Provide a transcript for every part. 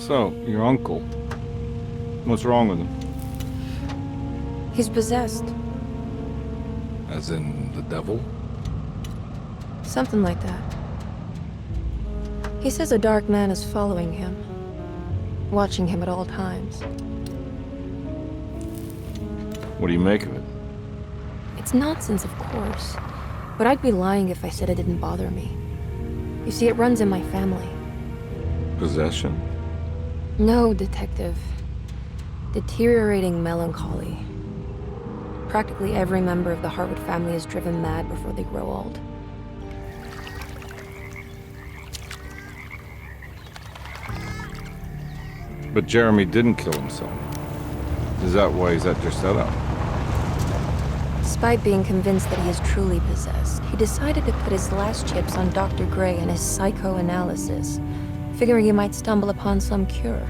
So, your uncle. What's wrong with him? He's possessed. As in the devil? Something like that. He says a dark man is following him, watching him at all times. What do you make of it? It's nonsense, of course, but I'd be lying if I said it didn't bother me. You see, it runs in my family. Possession? No, Detective. Deteriorating melancholy. Practically every member of the Hartwood family is driven mad before they grow old. But Jeremy didn't kill himself. Is that why he's at your setup? Despite being convinced that he is truly possessed, he decided to put his last chips on Dr. Gray and his psychoanalysis, figuring he might stumble upon some cure.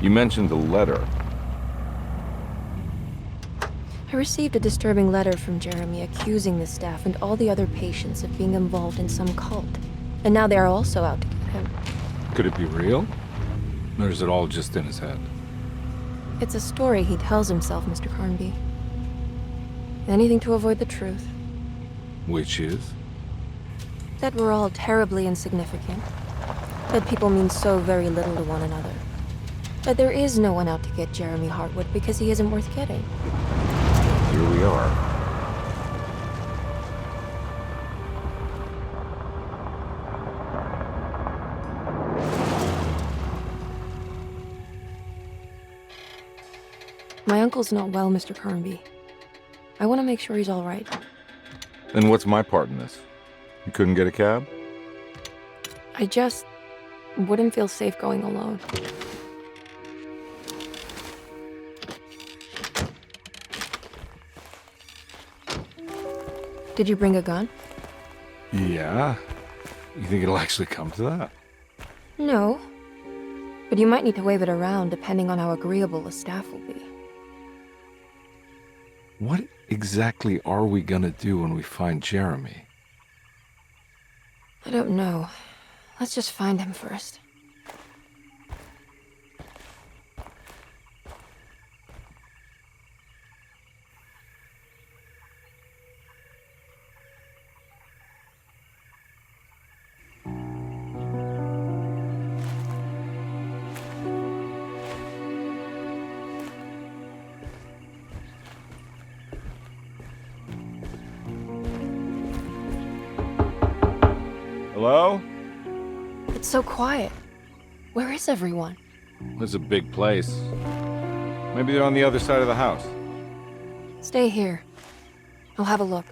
You mentioned the letter. I received a disturbing letter from Jeremy accusing the staff and all the other patients of being involved in some cult. And now they are also out to get him. Could it be real? Or is it all just in his head? It's a story he tells himself, Mr. Carnby. Anything to avoid the truth. Which is? That we're all terribly insignificant. That people mean so very little to one another. That there is no one out to get Jeremy Hartwood because he isn't worth getting. Here we are. My uncle's not well, Mr. Carnby. I want to make sure he's all right. Then what's my part in this? You couldn't get a cab? I just wouldn't feel safe going alone. Did you bring a gun? Yeah. You think it'll actually come to that? No. But you might need to wave it around depending on how agreeable the staff will be. What exactly are we gonna do when we find Jeremy? I don't know. Let's just find him first. Hello? It's so quiet. Where is everyone? This is a big place. Maybe they're on the other side of the house. Stay here. I'll have a look.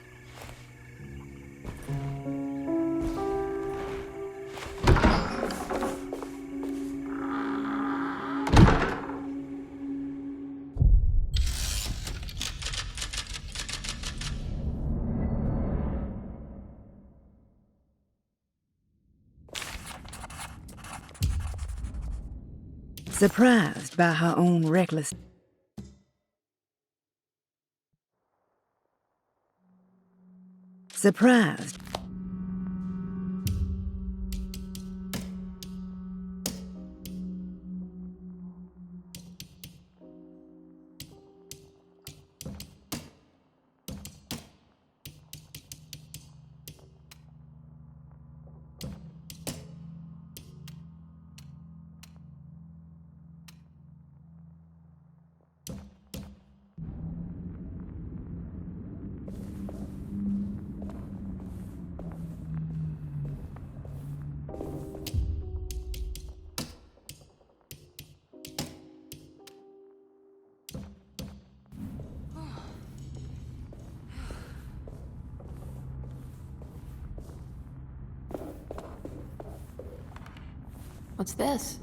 Surprised by her own reckless. Surprised. What's this?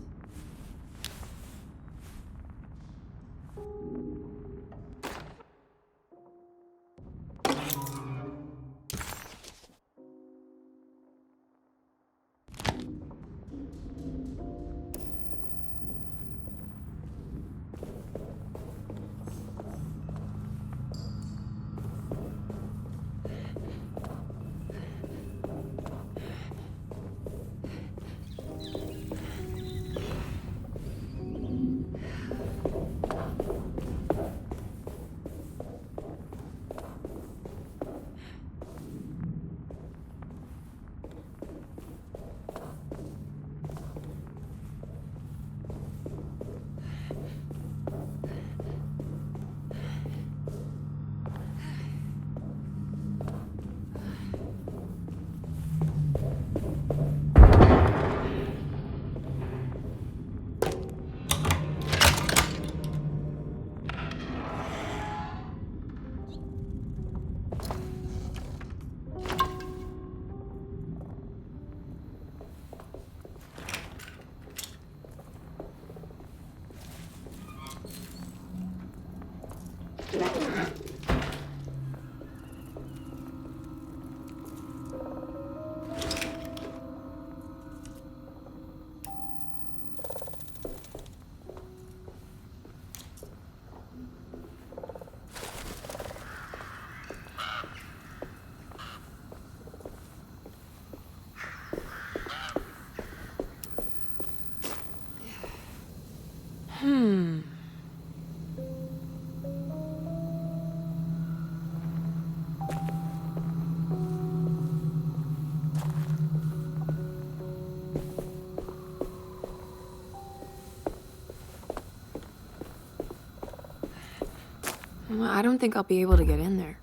Well, I don't think I'll be able to get in there.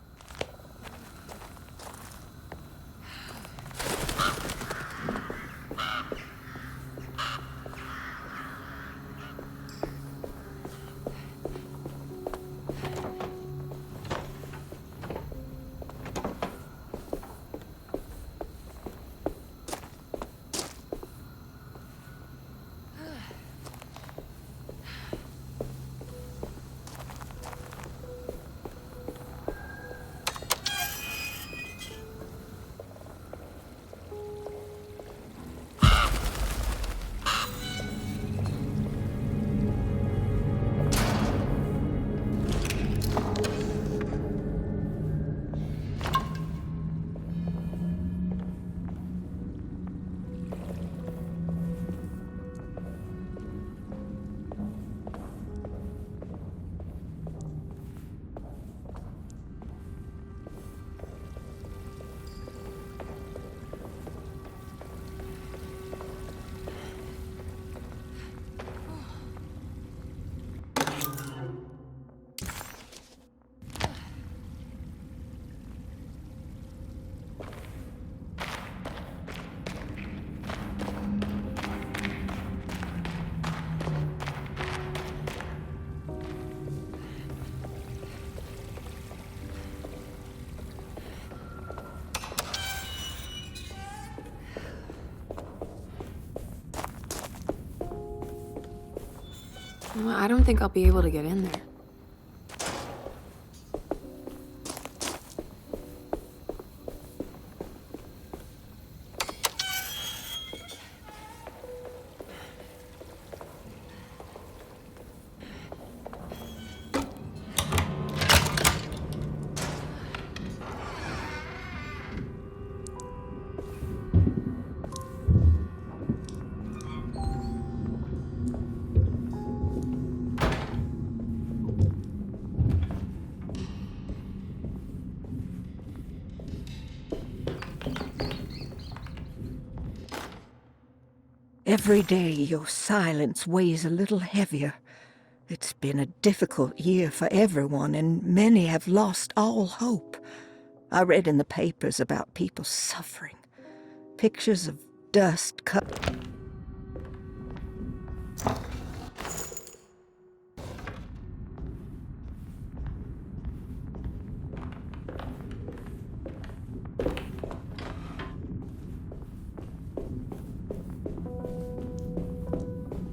Well, I don't think I'll be able to get in there. Every day your silence weighs a little heavier. It's been a difficult year for everyone, and many have lost all hope. I read in the papers about people suffering. Pictures of dust cut.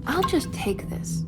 I'll just take this.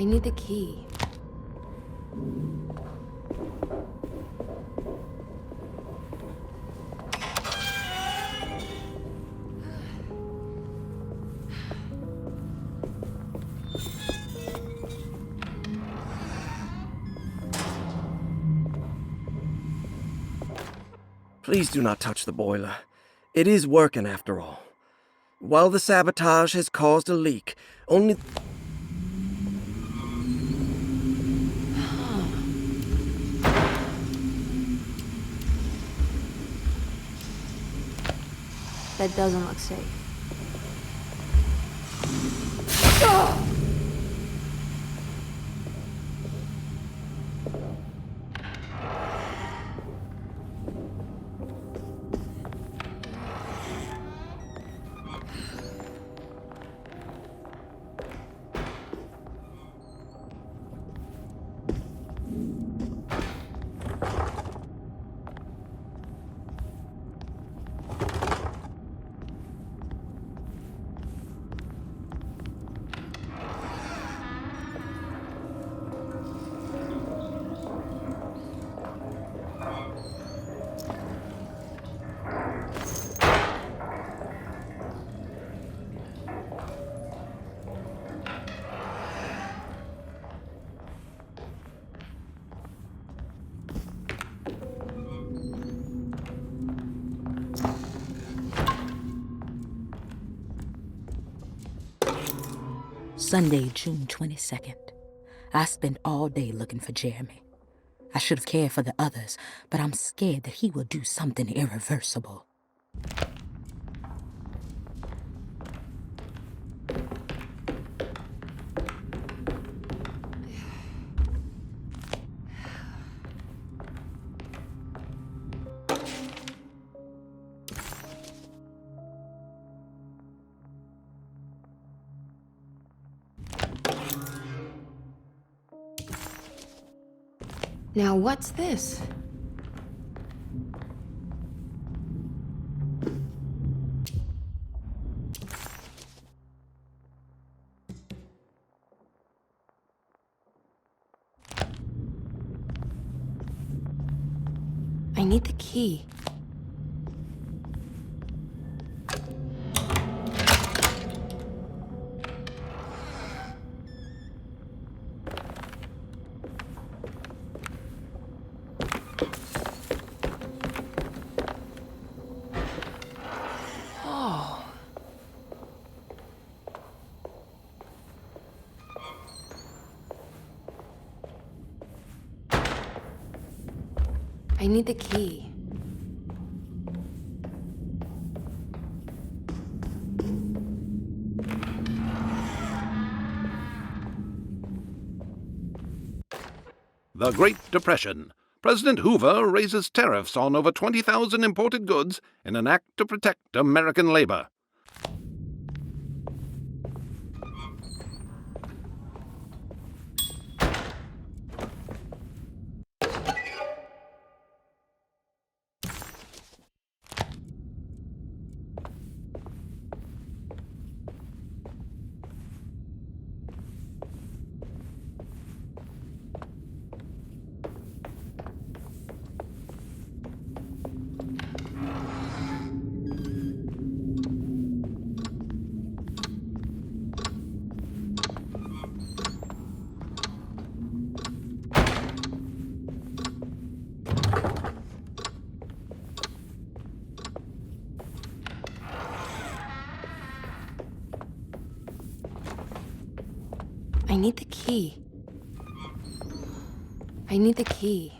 I need the key. Please do not touch the boiler. It is working after all. While the sabotage has caused a leak, only... That doesn't look safe. Sunday, June 22nd. I spent all day looking for Jeremy. I should have cared for the others, but I'm scared that he will do something irreversible. Now what's this? I need the key. I need the key. The Great Depression. President Hoover raises tariffs on over 20,000 imported goods in an act to protect American labor. I need the key. I need the key.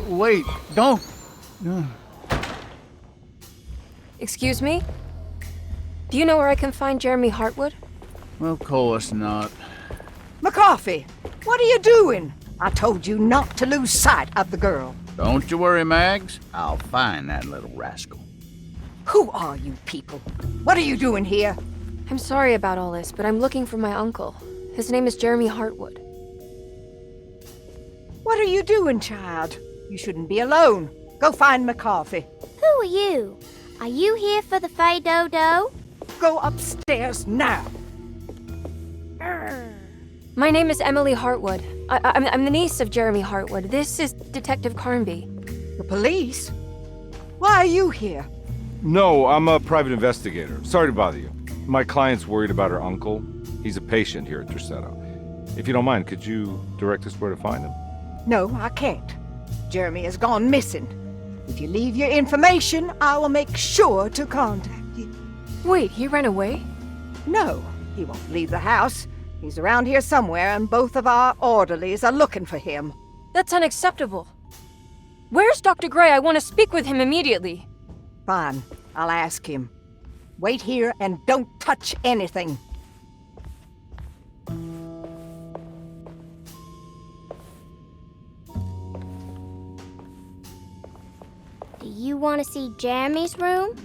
Wait, don't. Excuse me? Do you know where I can find Jeremy Hartwood? Of course not. McCarthy, what are you doing? I told you not to lose sight of the girl. Don't you worry, Mags. I'll find that little rascal. Who are you people? What are you doing here? I'm sorry about all this, but I'm looking for my uncle. His name is Jeremy Hartwood. What are you doing, child? You shouldn't be alone. Go find McCarthy. Who are you? Are you here for the Fay Dodo? Go upstairs now. My name is Emily Hartwood. I'm the niece of Jeremy Hartwood. This is Detective Carnby. The police? Why are you here? No, I'm a private investigator. Sorry to bother you. My client's worried about her uncle. He's a patient here at Tercetto. If you don't mind, could you direct us where to find him? No, I can't. Jeremy has gone missing. If you leave your information, I will make sure to contact you. Wait, he ran away? No, he won't leave the house. He's around here somewhere, and both of our orderlies are looking for him. That's unacceptable. Where's Dr. Gray? I want to speak with him immediately. Fine, I'll ask him. Wait here and don't touch anything. Do you want to see Jeremy's room?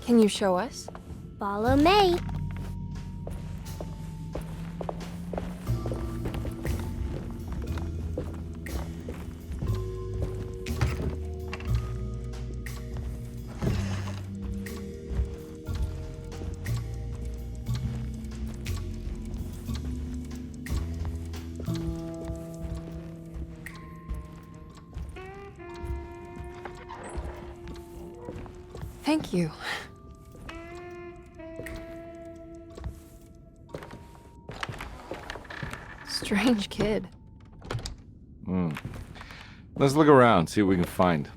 Can you show us? Follow me. Thank you. Strange kid. Let's look around, see what we can find.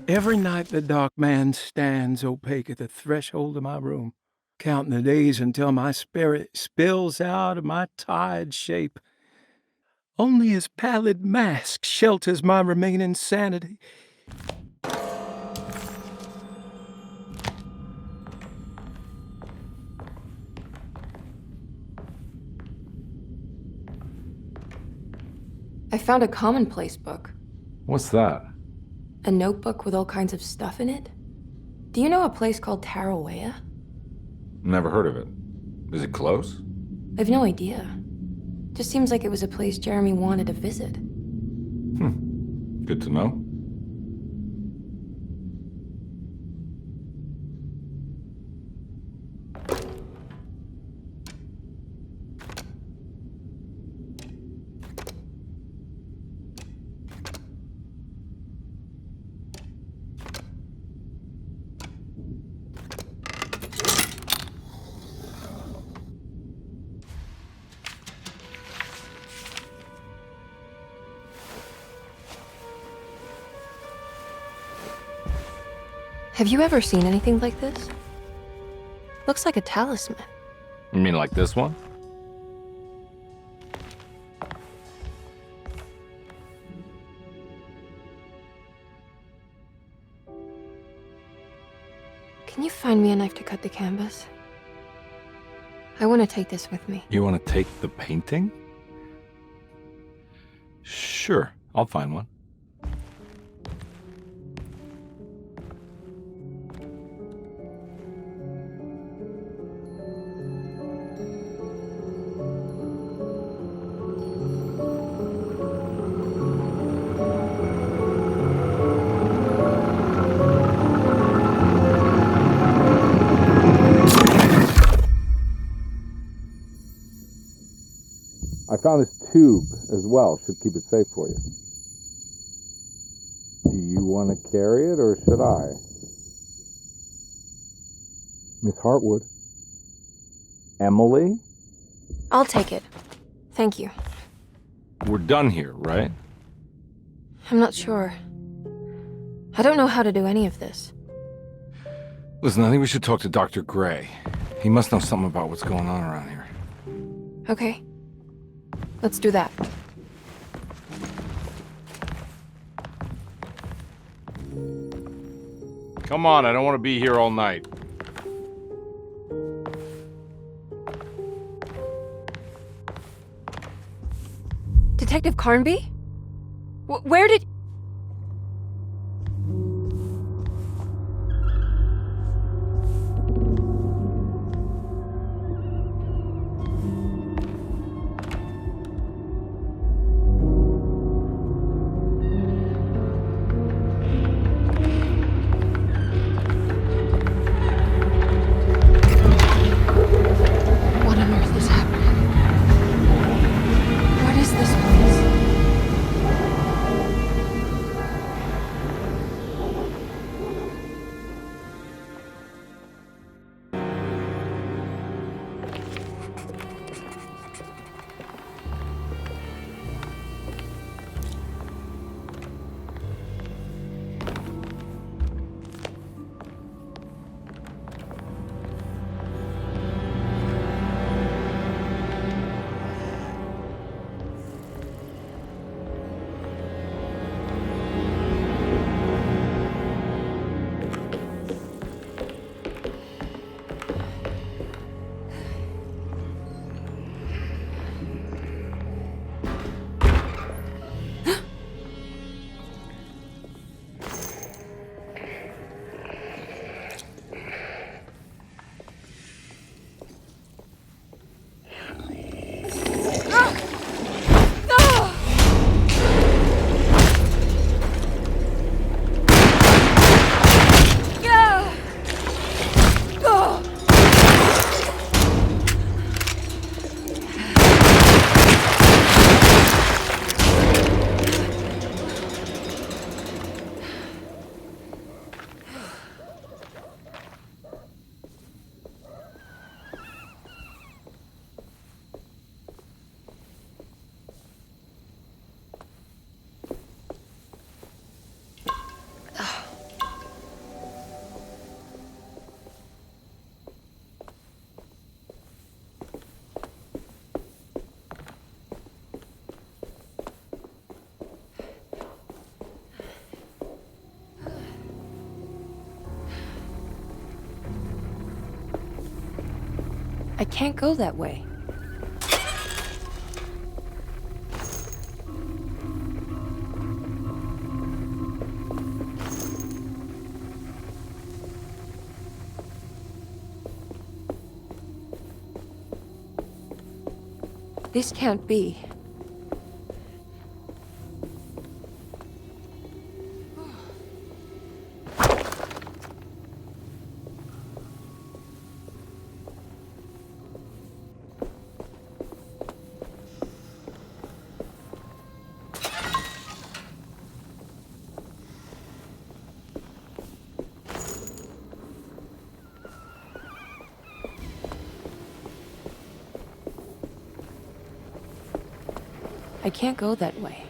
Every night the dark man stands opaque at the threshold of my room, counting the days until my spirit spills out of my tired shape. Only his pallid mask shelters my remaining sanity. I found a commonplace book. What's that? A notebook with all kinds of stuff in it. Do you know a place called Tarawea? Never heard of it. Is it close? I've no idea. Just seems like it was a place Jeremy wanted to visit. Good to know. Have you ever seen anything like this? Looks like a talisman. You mean like this one? Can you find me a knife to cut the canvas? I want to take this with me. You want to take the painting? Sure, I'll find one. I found this tube as well. Should keep it safe for you. Do you want to carry it or should I? Miss Hartwood. Emily? I'll take it. Thank you. We're done here, right? I'm not sure. I don't know how to do any of this. Listen, I think we should talk to Dr. Gray. He must know something about what's going on around here. Okay. Let's do that. Come on, I don't want to be here all night. Detective Carnby? Where did... What on earth is happening? What is this place? I can't go that way. This can't be. I can't go that way.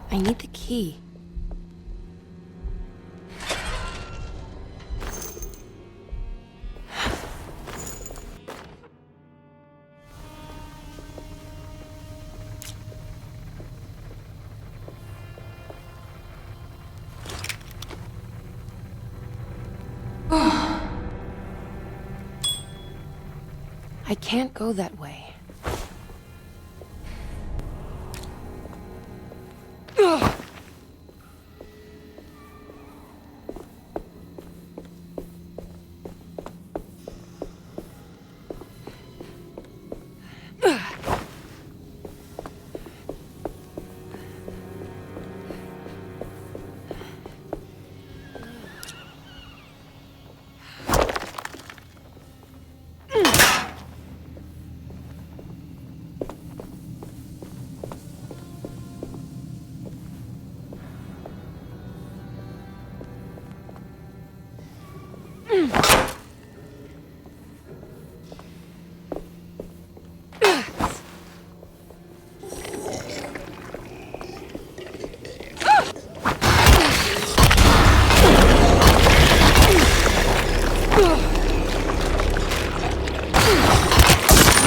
I need the key. I can't go that way. Ugh.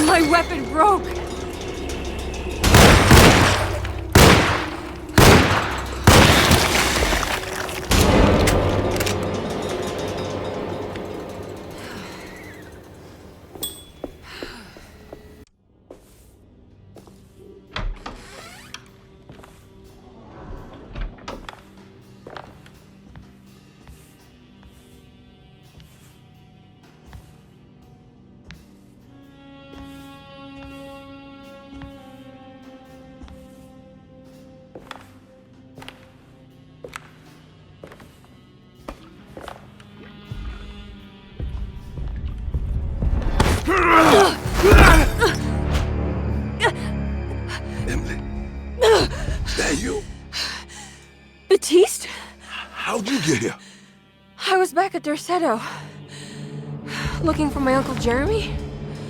My weapon broke! Emily, is that you? Baptiste? How'd you get here? I was back at Derceto. Looking for my Uncle Jeremy?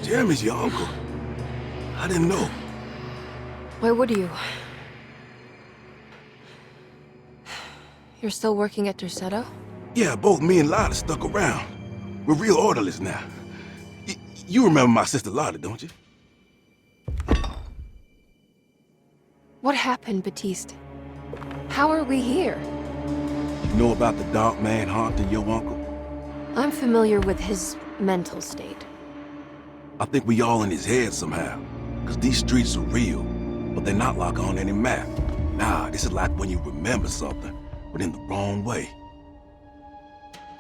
Jeremy's your uncle. I didn't know. Why would you? You're still working at Derceto? Yeah, both me and Lotta stuck around. We're real orderlies now. You remember my sister Lotta, don't you? What happened, Baptiste? How are we here? You know about the dark man haunting your uncle? I'm familiar with his mental state. I think we all in his head somehow. Cause these streets are real, but they're not like on any map. Nah, this is like when you remember something, but in the wrong way.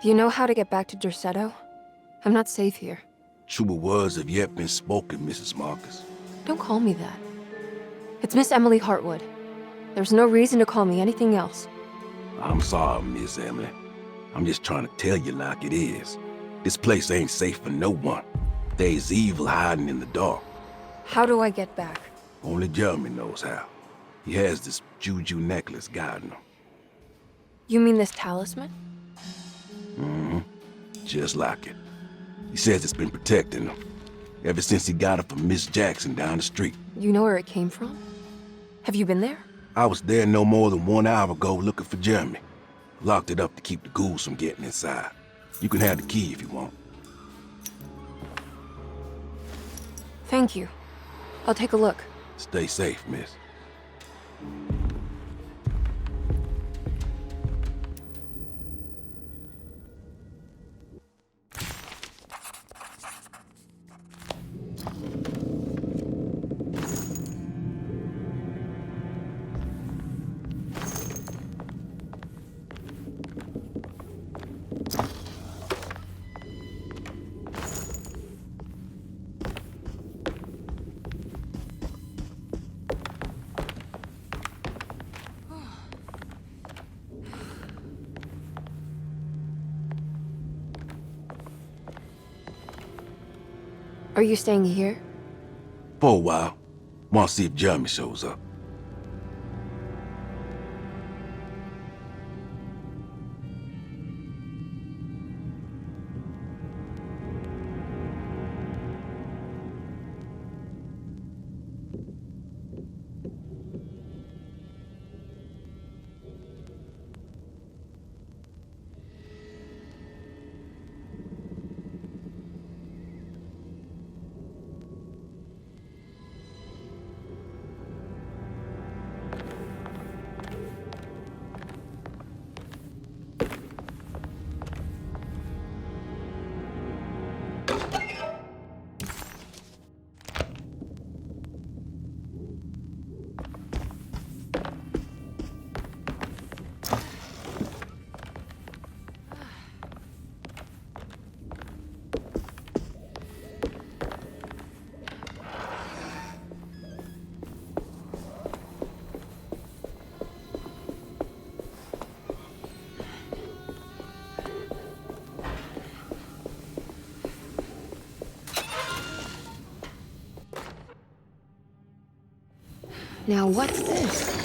Do you know how to get back to Derceto? I'm not safe here. Truer words have yet been spoken, Mrs. Marcus. Don't call me that. It's Miss Emily Hartwood. There's no reason to call me anything else. I'm sorry, Miss Emily. I'm just trying to tell you like it is. This place ain't safe for no one. There's evil hiding in the dark. How do I get back? Only Jeremy knows how. He has this juju necklace guiding him. You mean this talisman? Mm-hmm. Just like it. He says it's been protecting him ever since he got it from Miss Jackson down the street. You know where it came from? Have you been there? I was there no more than 1 hour ago looking for Jeremy. Locked it up to keep the ghouls from getting inside. You can have the key if you want. Thank you. I'll take a look. Stay safe, miss. Are you staying here? For a while. Want to see if Jeremy shows up. Now what's this?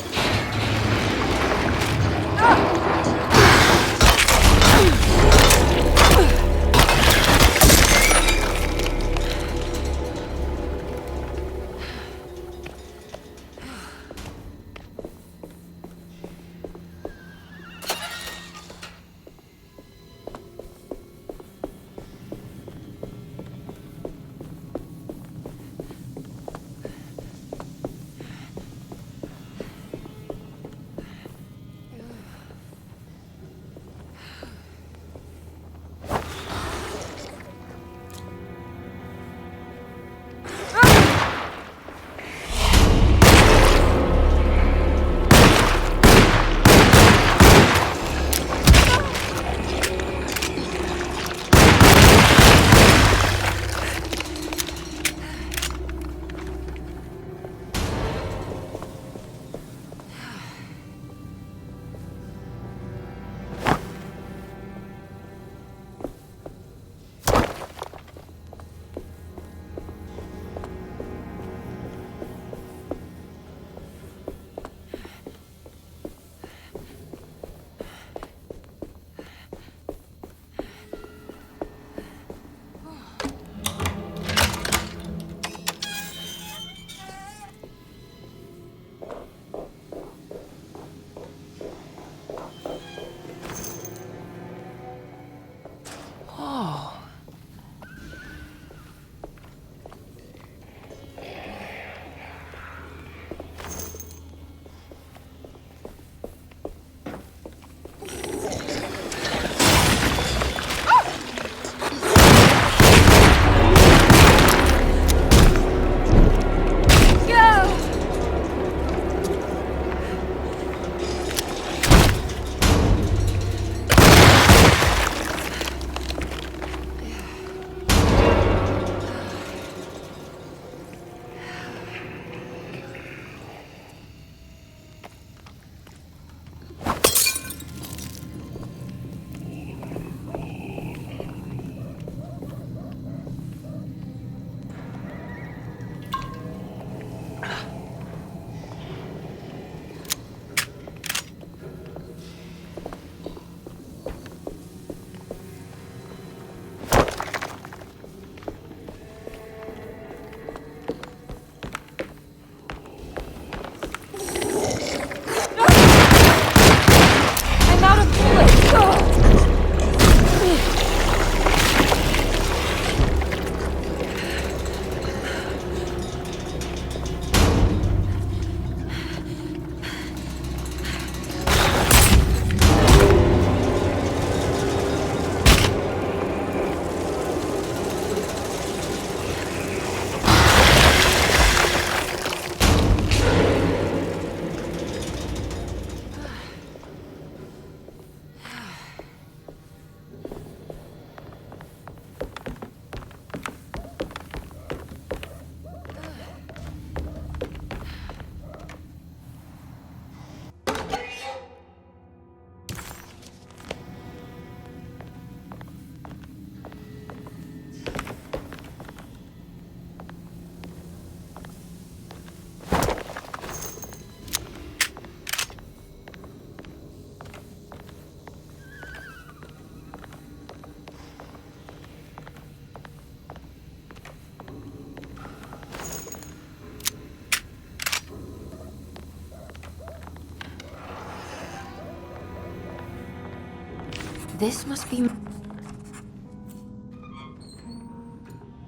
This must be...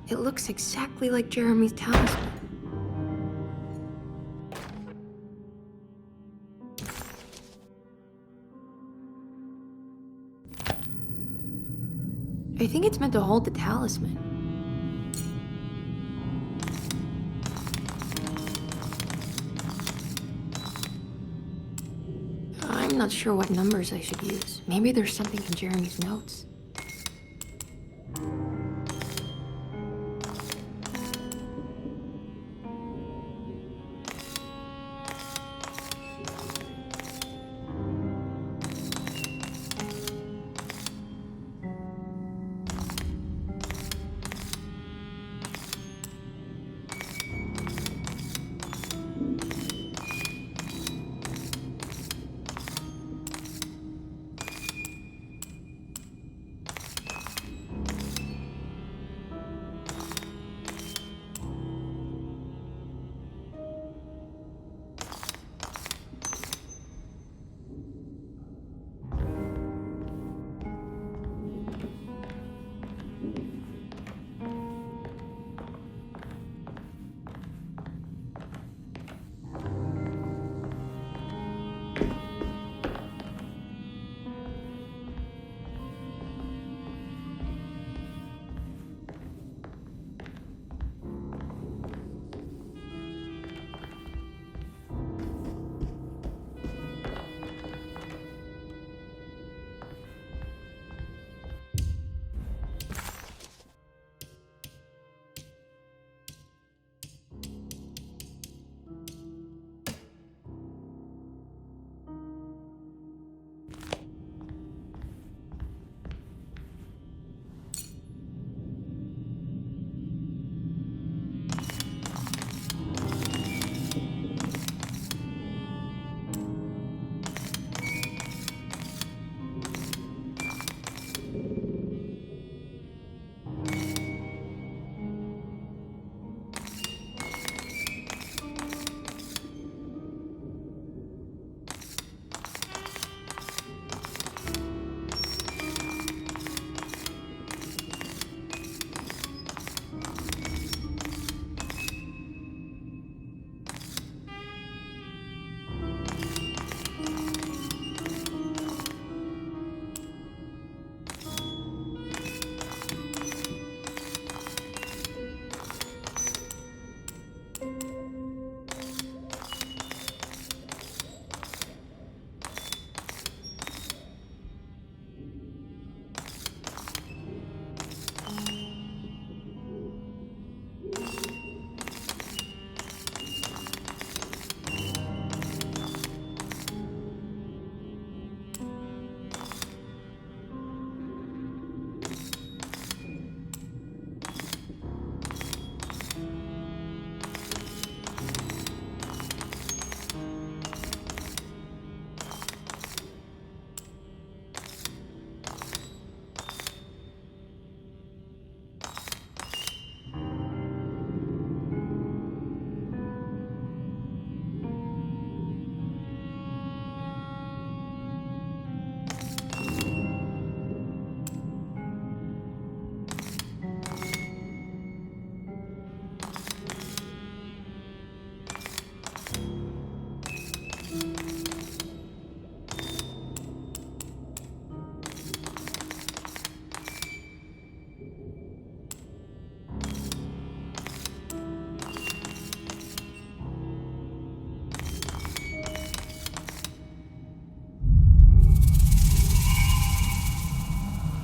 It looks exactly like Jeremy's talisman. I think it's meant to hold the talisman. I'm not sure what numbers I should use. Maybe there's something in Jeremy's notes.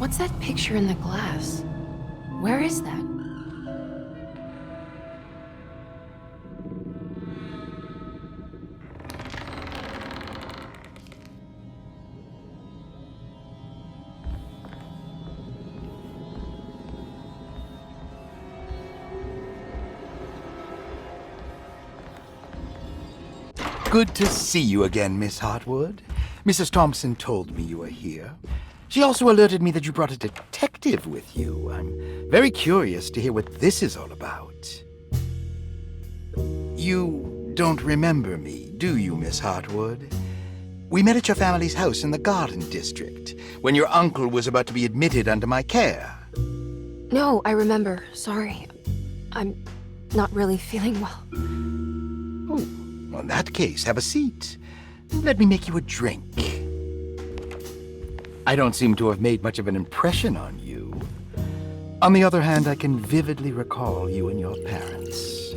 What's that picture in the glass? Where is that? Good to see you again, Miss Hartwood. Mrs. Thompson told me you were here. She also alerted me that you brought a detective with you. I'm very curious to hear what this is all about. You don't remember me, do you, Miss Hartwood? We met at your family's house in the Garden District, when your uncle was about to be admitted under my care. No, I remember. Sorry. I'm not really feeling well. Oh, well, in that case, have a seat. Let me make you a drink. I don't seem to have made much of an impression on you. On the other hand, I can vividly recall you and your parents.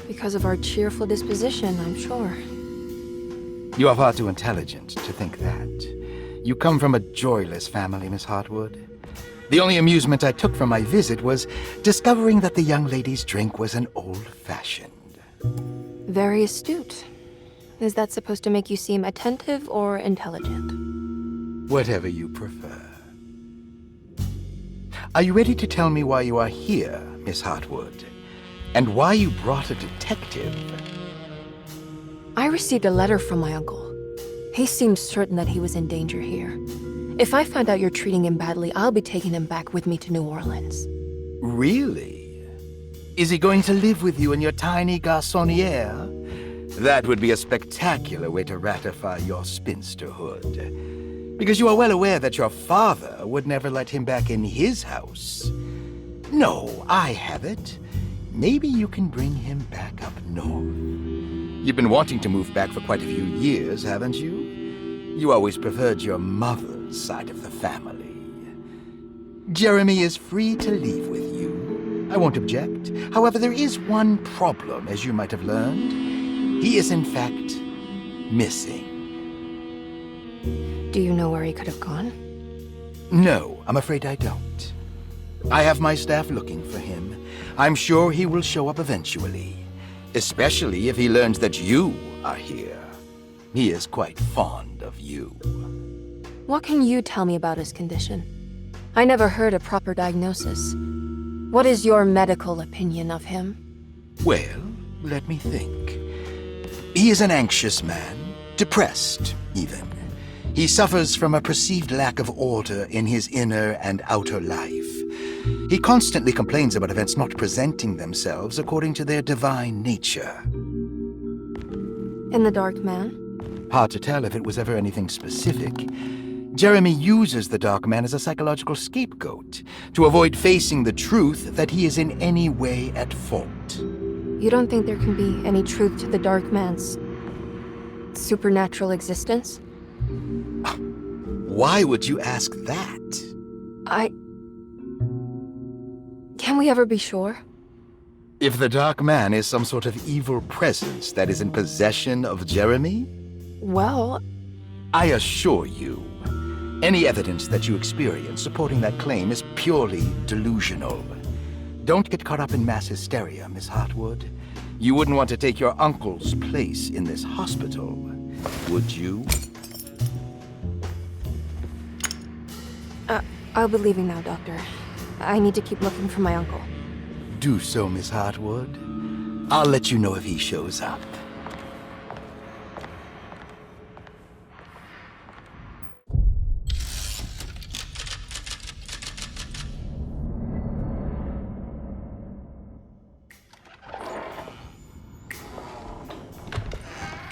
Because of our cheerful disposition, I'm sure. You are far too intelligent to think that. You come from a joyless family, Miss Hartwood. The only amusement I took from my visit was discovering that the young lady's drink was an old-fashioned. Very astute. Is that supposed to make you seem attentive or intelligent? Whatever you prefer. Are you ready to tell me why you are here, Miss Hartwood? And why you brought a detective? I received a letter from my uncle. He seemed certain that he was in danger here. If I find out you're treating him badly, I'll be taking him back with me to New Orleans. Really? Is he going to live with you in your tiny garçonniere? That would be a spectacular way to ratify your spinsterhood. Because you are well aware that your father would never let him back in his house. No, I have it. Maybe you can bring him back up north. You've been wanting to move back for quite a few years, haven't you? You always preferred your mother's side of the family. Jeremy is free to leave with you. I won't object. However, there is one problem, as you might have learned. He is, in fact, missing. Do you know where he could have gone? No, I'm afraid I don't. I have my staff looking for him. I'm sure he will show up eventually, especially if he learns that you are here. He is quite fond of you. What can you tell me about his condition? I never heard a proper diagnosis. What is your medical opinion of him? Well, let me think. He is an anxious man, depressed, even. He suffers from a perceived lack of order in his inner and outer life. He constantly complains about events not presenting themselves according to their divine nature. And the Dark Man? Hard to tell if it was ever anything specific. Jeremy uses the Dark Man as a psychological scapegoat to avoid facing the truth that he is in any way at fault. You don't think there can be any truth to the Dark Man's supernatural existence? Why would you ask that? Can we ever be sure? If the Dark Man is some sort of evil presence that is in possession of Jeremy? Well, I assure you, any evidence that you experience supporting that claim is purely delusional. Don't get caught up in mass hysteria, Miss Hartwood. You wouldn't want to take your uncle's place in this hospital, would you? I'll be leaving now, Doctor. I need to keep looking for my uncle. Do so, Miss Hartwood. I'll let you know if he shows up.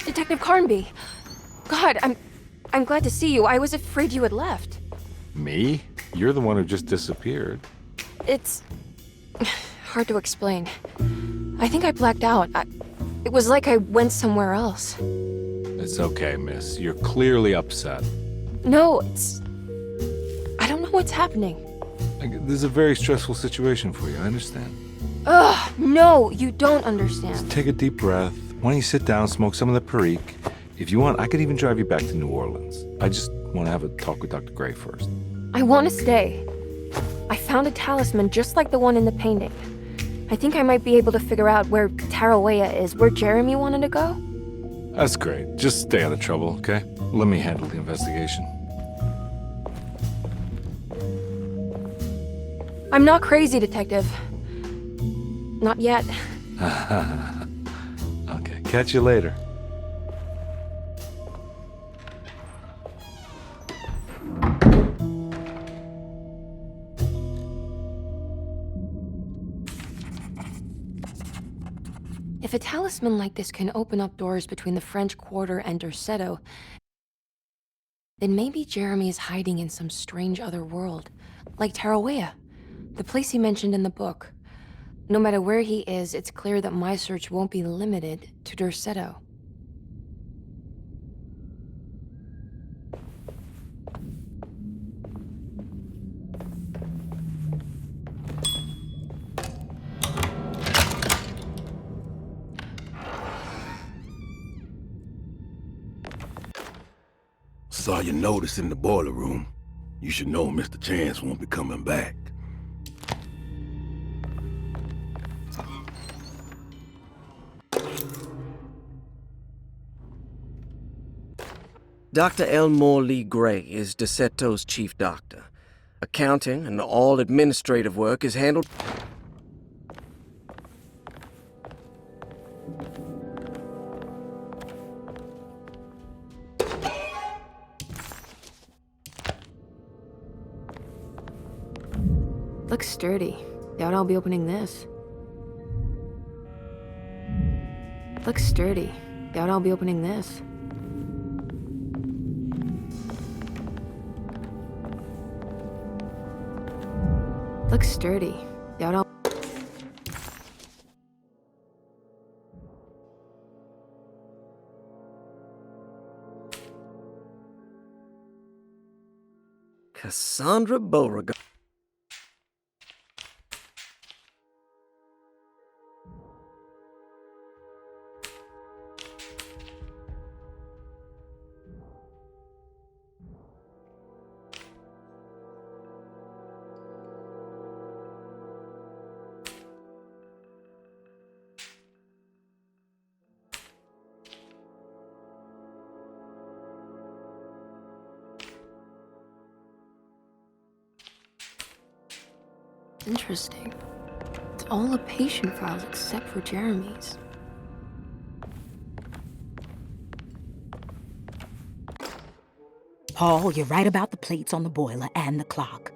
Detective Carnby! God, I'm glad to see you. I was afraid you had left. Me? You're the one who just disappeared. It's hard to explain. I think I blacked out. It was like I went somewhere else. It's okay, miss. You're clearly upset. No, I don't know what's happening. This is a very stressful situation for you, I understand. Ugh, no, you don't understand. Take a deep breath. Why don't you sit down, smoke some of the Perique? If you want, I could even drive you back to New Orleans. I just want to have a talk with Dr. Gray first. I want to stay. found a talisman just like the one in the painting. I think I might be able to figure out where Tarawea is, where Jeremy wanted to go. That's great. Just stay out of trouble, okay? Let me handle the investigation. I'm not crazy, Detective. Not yet. Okay, catch you later. If a talisman like this can open up doors between the French Quarter and Derceto, then maybe Jeremy is hiding in some strange other world, like Tarawea, the place he mentioned in the book. No matter where he is, it's clear that my search won't be limited to Derceto. Saw your notice in the boiler room. You should know Mr. Chance won't be coming back. Dr. Elmore Lee Gray is Deceto's chief doctor. Accounting and all administrative work is handled... Looks sturdy. Doubt I'll be opening this. Looks sturdy. Doubt I'll be opening this. Looks sturdy. Doubt I'll... Cassandra Beauregard. Interesting. It's all the patient files except for Jeremy's. Paul, you're right about the plates on the boiler and the clock.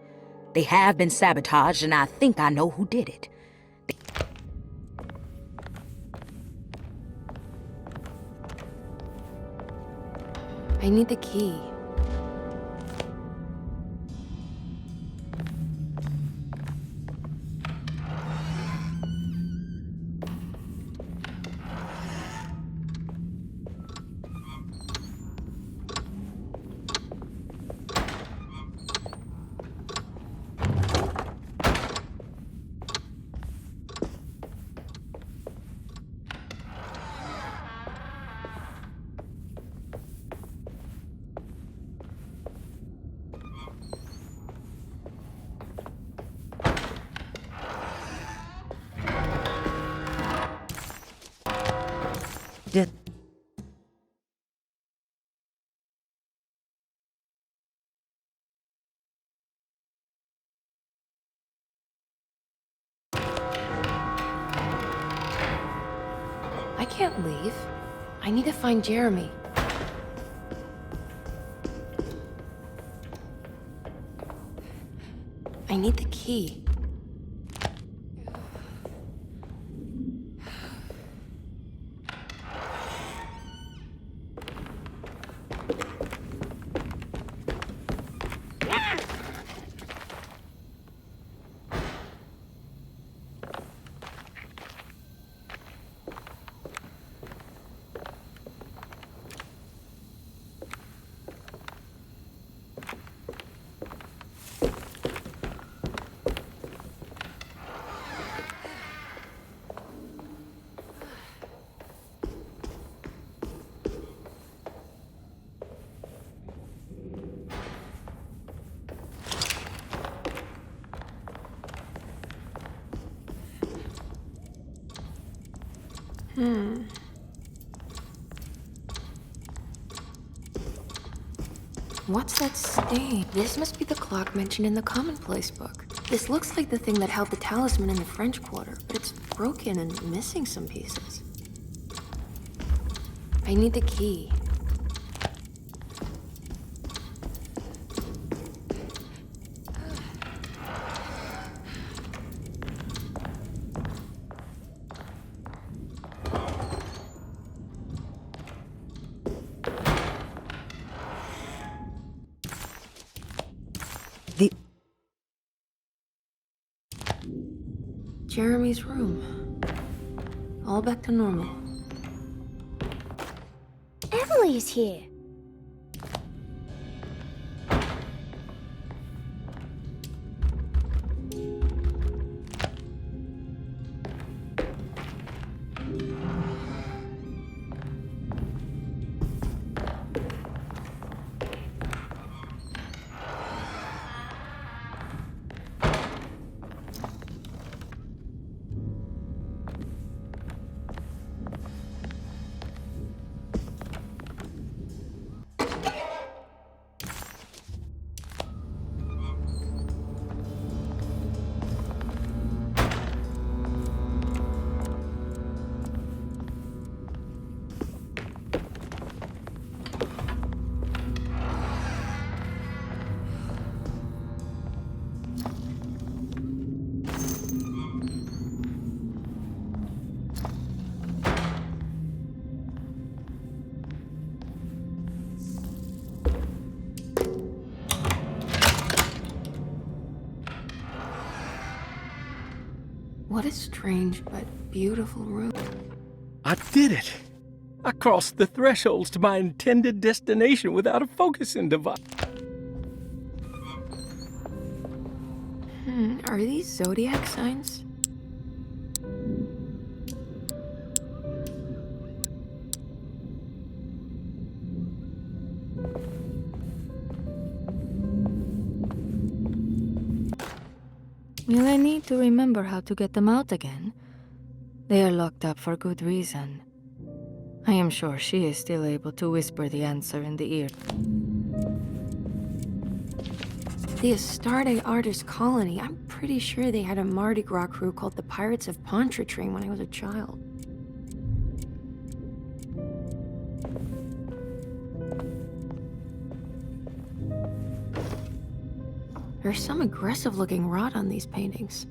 They have been sabotaged, and I think I know who did it. I need the key. Did I can't leave. I need to find Jeremy. I need the key. What's that stain? This must be the clock mentioned in the commonplace book. This looks like the thing that held the talisman in the French Quarter, but it's broken and missing some pieces. I need the key. Jeremy's room. All back to normal. Emily's here. What a strange but beautiful room. I did it! I crossed the thresholds to my intended destination without a focusing device. Are these zodiac signs? Will I need to remember how to get them out again? They are locked up for good reason. I am sure she is still able to whisper the answer in the ear. The Astarte Artist Colony. I'm pretty sure they had a Mardi Gras crew called the Pirates of Pontchartrain when I was a child. There's some aggressive-looking rot on these paintings.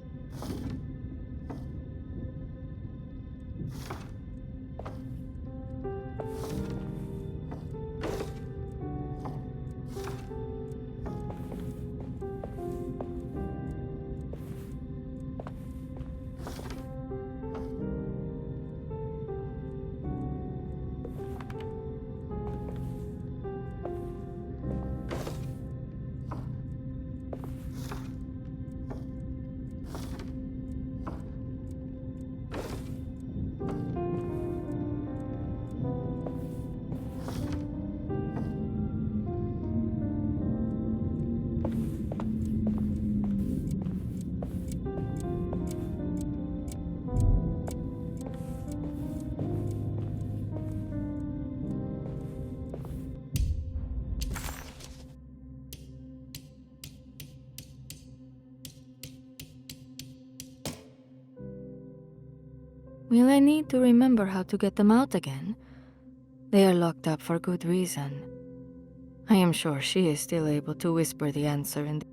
Will I need to remember how to get them out again? They are locked up for good reason. I am sure she is still able to whisper the answer in the